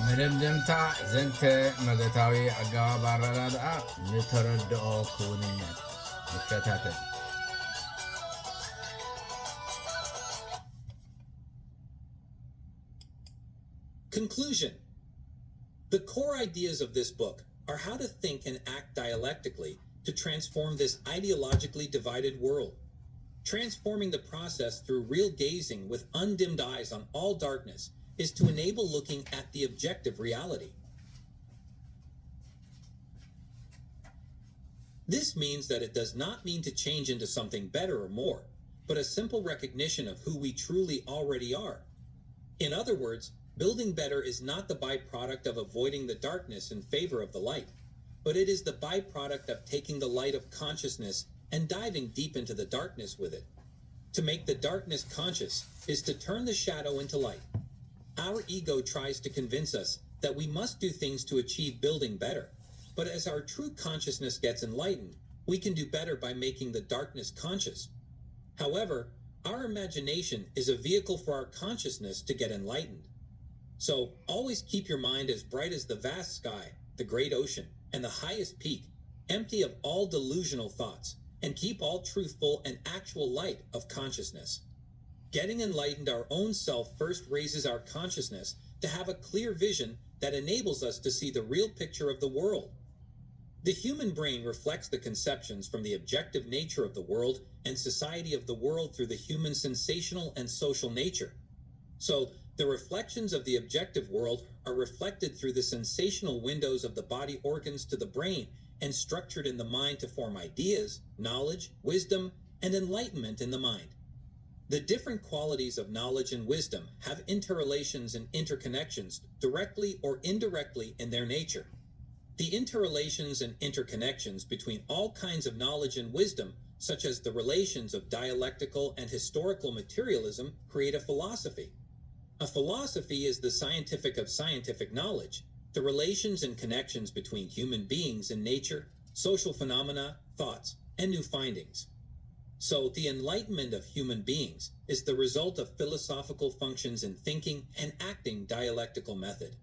መደምደምታ ዘንተ መገታዊ ኣገባብ ኣረዳድኣ ንተረድኦ ክውንነት ንከታተል። Conclusion. The core ideas of this book are how to think and act dialectically to transform this ideologically divided world. Transforming the process through real gazing with undimmed eyes on all darkness is to enable looking at the objective reality. This means that it does not mean to change into something better or more, but a simple recognition of who we truly already are. In other words, building better is not the byproduct of avoiding the darkness in favor of the light, but it is the byproduct of taking the light of consciousness and diving deep into the darkness with it. To make the darkness conscious is to turn the shadow into light. Our ego tries to convince us that we must do things to achieve building better, but as our true consciousness gets enlightened, we can do better by making the darkness conscious. However, our imagination is a vehicle for our consciousness to get enlightened. So, always keep your mind as bright as the vast sky, the great ocean, and the highest peak, empty of all delusional thoughts, and keep all truthful and actual light of consciousness. Getting enlightened our own self first raises our consciousness to have a clear vision that enables us to see the real picture of the world. The human brain reflects the conceptions from the objective nature of the world and society of the world through the human sensational and social nature. So, the reflections of the objective world are reflected through the sensational windows of the body organs to the brain and structured in the mind to form ideas, knowledge, wisdom, and enlightenment in the mind. The different qualities of knowledge and wisdom have interrelations and interconnections directly or indirectly in their nature. The interrelations and interconnections between all kinds of knowledge and wisdom, such as the relations of dialectical and historical materialism, create a philosophy. A philosophy is the scientific of scientific knowledge, the relations and connections between human beings and nature, social phenomena, thoughts, and new findings. So, the enlightenment of human beings is the result of philosophical functions in thinking and acting dialectical method.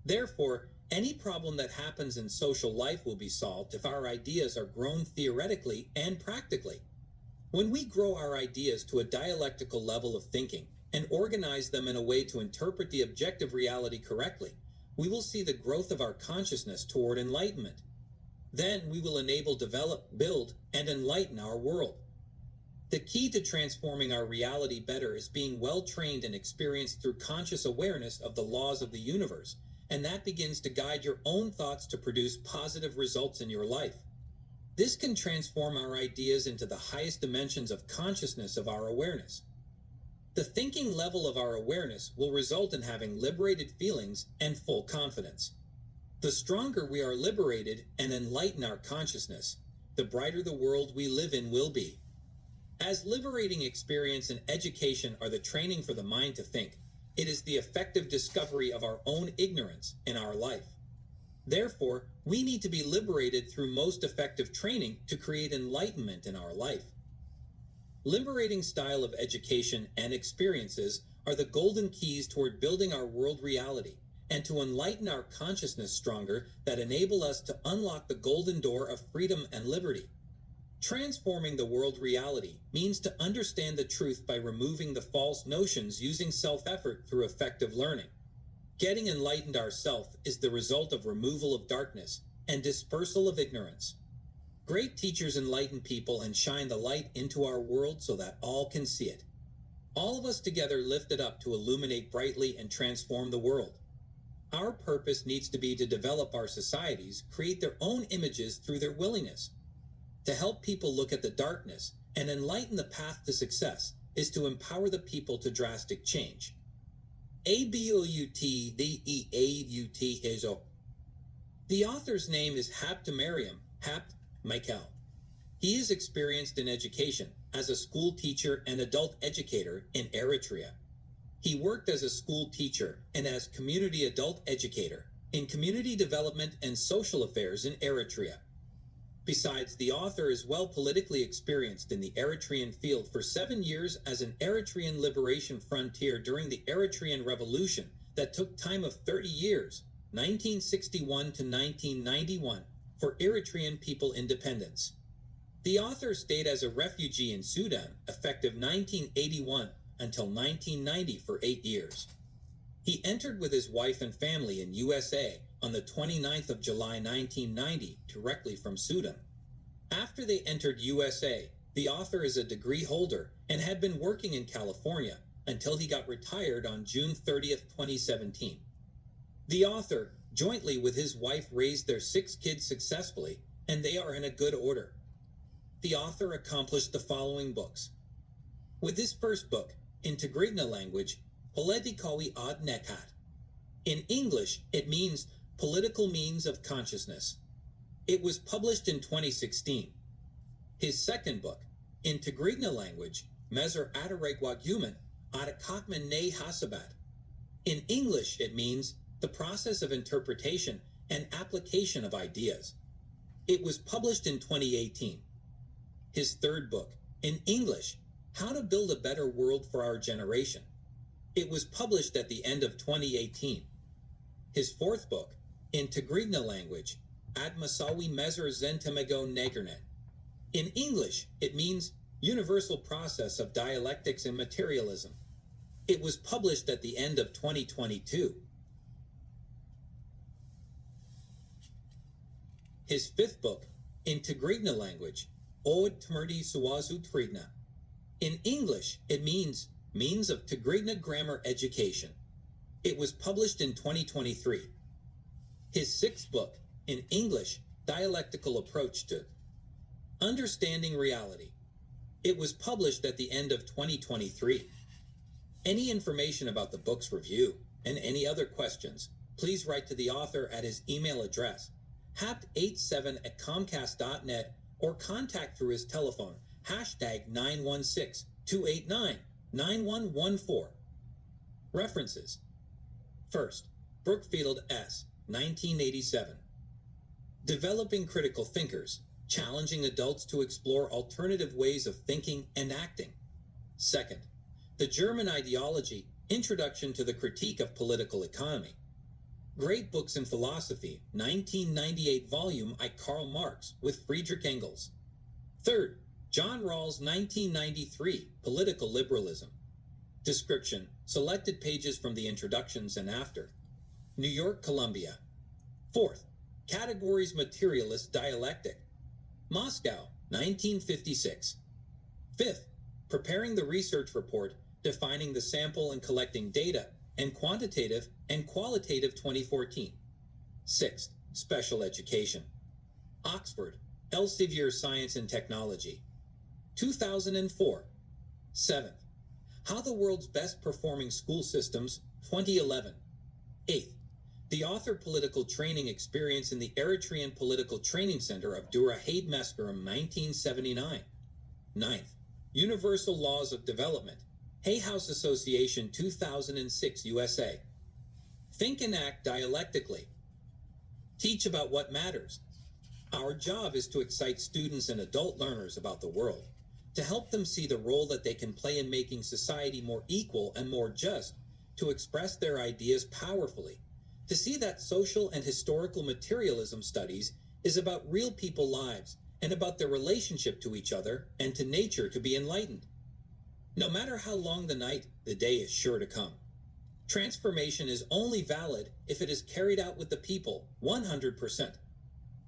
Therefore, any problem that happens in social life will be solved if our ideas are grown theoretically and practically. When we grow our ideas to a dialectical level of thinking and organize them in a way to interpret the objective reality correctly, we will see the growth of our consciousness toward enlightenment. Then we will enable, develop, build, and enlighten our world. The key to transforming our reality better is being well trained and experienced through conscious awareness of the laws of the universe, and that begins to guide your own thoughts to produce positive results in your life. This can transform our ideas into the highest dimensions of consciousness of our awareness. The thinking level of our awareness will result in having liberated feelings and full confidence. The stronger we are liberated and enlighten our consciousness, the brighter the world we live in will be. As liberating experience and education are the training for the mind to think, it is the effective discovery of our own ignorance in our life. Therefore, we need to be liberated through most effective training to create enlightenment in our life. Liberating style of education and experiences are the golden keys toward building our world reality and to enlighten our consciousness stronger that enable us to unlock the golden door of freedom and liberty. Transforming the world reality means to understand the truth by removing the false notions using self-effort through effective learning. Getting enlightened ourself is the result of removal of darkness and dispersal of ignorance. Great teachers enlighten people and shine the light into our world so that all can see it. All of us together lift it up to illuminate brightly and transform the world. Our purpose needs to be to develop our societies, create their own images through their willingness. To help people look at the darkness and enlighten the path to success is to empower the people to drastic change. A-B-O-U-T-D-E-A-U-T-H-O. The author's name is Haptamariam, Hapt Michael. He is experienced in education as a school teacher and adult educator in Eritrea. He worked as a school teacher and as community adult educator in community development and social affairs in Eritrea. Besides, the author is well politically experienced in the Eritrean field for 7 years as an Eritrean liberation frontier during the Eritrean Revolution that took time of 30 years, 1961 to 1991, for Eritrean people independence. The author stayed as a refugee in Sudan effective 1981 until 1990 for 8 years. He entered with his wife and family in USA on the 29th of July 1990 directly from Sudan. After they entered USA, the author is a degree holder and had been working in California until he got retired on June 30th, 2017. The author, jointly with his wife, raised their 6 kids successfully, and they are in a good order. The author accomplished the following books. With his first book, Integrigna Language, Politikawi ad Nekat. In English, it means Political Means of Consciousness. It was published in 2016. His second book, Integrigna Language, Mezer Adaregwagumen Adakakmen Ne Hasabat. In English, it means the process of interpretation and application of ideas. It was published in 2018. His third book, in English, How to Build a Better World for Our Generation. It was published at the end of 2018. His fourth book, Integrigna Language, Ad Masawi Mezer Zentemego Negernet. In English, it means Universal Process of Dialectics and Materialism. It was published at the end of 2022. His fifth book, Integrigna Language, Od Tmerdi Suwazu Trigna. In English, it means Means of Tigrigna Grammar Education. It was published in 2023. His sixth book, in English, Dialectical Approach to Understanding Reality. It was published at the end of 2023. Any information about the book's review and any other questions, please write to the author at his email address, hapt87@comcast.net, or contact through his telephone, #916-289-9114. References. First, Brookfield S., 1987. Developing Critical Thinkers, Challenging Adults to Explore Alternative Ways of Thinking and Acting. Second, The German Ideology, Introduction to the Critique of Political Economy. Great Books in Philosophy, 1998 volume by Karl Marx with Friedrich Engels. Third, John Rawls' 1993 Political Liberalism. Description, selected pages from the introductions and after. New York, Columbia. Fourth, Categories Materialist Dialectic. Moscow, 1956. Fifth, Preparing the Research Report, Defining the Sample and Collecting Data, and Quantitative and Qualitative 2014. Sixth, Special Education. Oxford, Elsevier Science and Technology. 2004. Seventh, How the World's Best Performing School Systems, 2011. Eighth, The Author Political Training Experience in the Eritrean Political Training Center of Dura Haid Meskerim, 1979. Ninth, Universal Laws of Development, Hay House Association, 2006, USA. Think and act dialectically. Teach about what matters. Our job is to excite students and adult learners about the world, to help them see the role that they can play in making society more equal and more just, to express their ideas powerfully, to see that social and historical materialism studies is about real people lives and about their relationship to each other and to nature to be enlightened. No matter how long the night, the day is sure to come. Transformation is only valid if it is carried out with the people 100%.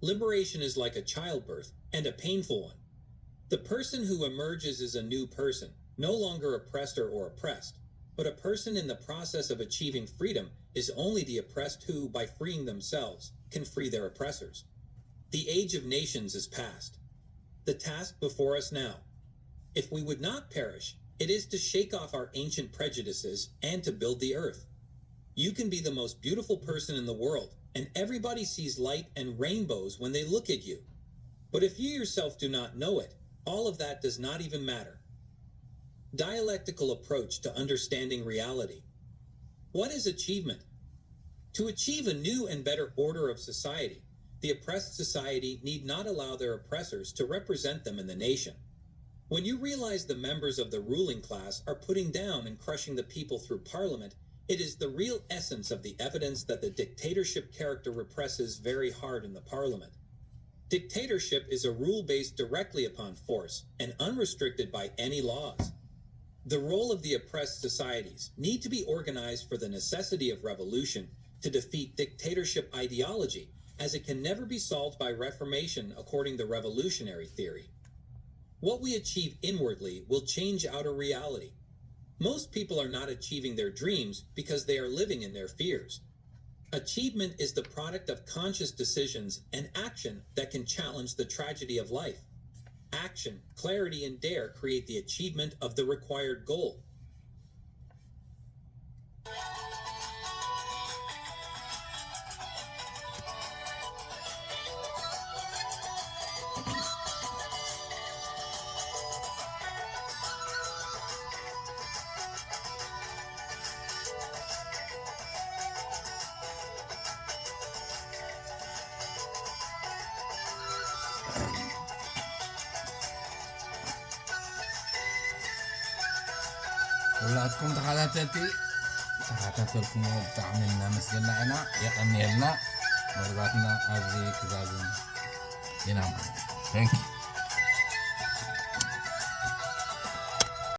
Liberation is like a childbirth, and a painful one. The person who emerges is a new person, no longer oppressor or oppressed, but a person in the process of achieving freedom is only the oppressed who, by freeing themselves, can free their oppressors. The age of nations is past. The task before us now, if we would not perish, it is to shake off our ancient prejudices and to build the earth. You can be the most beautiful person in the world, and everybody sees light and rainbows when they look at you. But if you yourself do not know it, all of that does not even matter. Dialectical approach to understanding reality. What is achievement? To achieve a new and better order of society, the oppressed society need not allow their oppressors to represent them in the nation. When you realize the members of the ruling class are putting down and crushing the people through parliament, It is the real essence of the evidence that the dictatorship character represses very hard in the parliament. Dictatorship is a rule based directly upon force and unrestricted by any laws. The role of the oppressed societies need to be organized for the necessity of revolution to defeat dictatorship ideology, as it can never be solved by reformation according to revolutionary theory. What we achieve inwardly will change outer reality. Most people are not achieving their dreams because they are living in their fears. Achievement is the product of conscious decisions and action that can challenge the tragedy of life. Action, clarity, and dare create the achievement of the required goal. ሁላትኩም ተኸታተልኩሞ ብጣዕሚ እናመስገና ኢና የቀኒየልና መርባትና ኣብዚ ክዛዝም ኢና ማለት እዩ።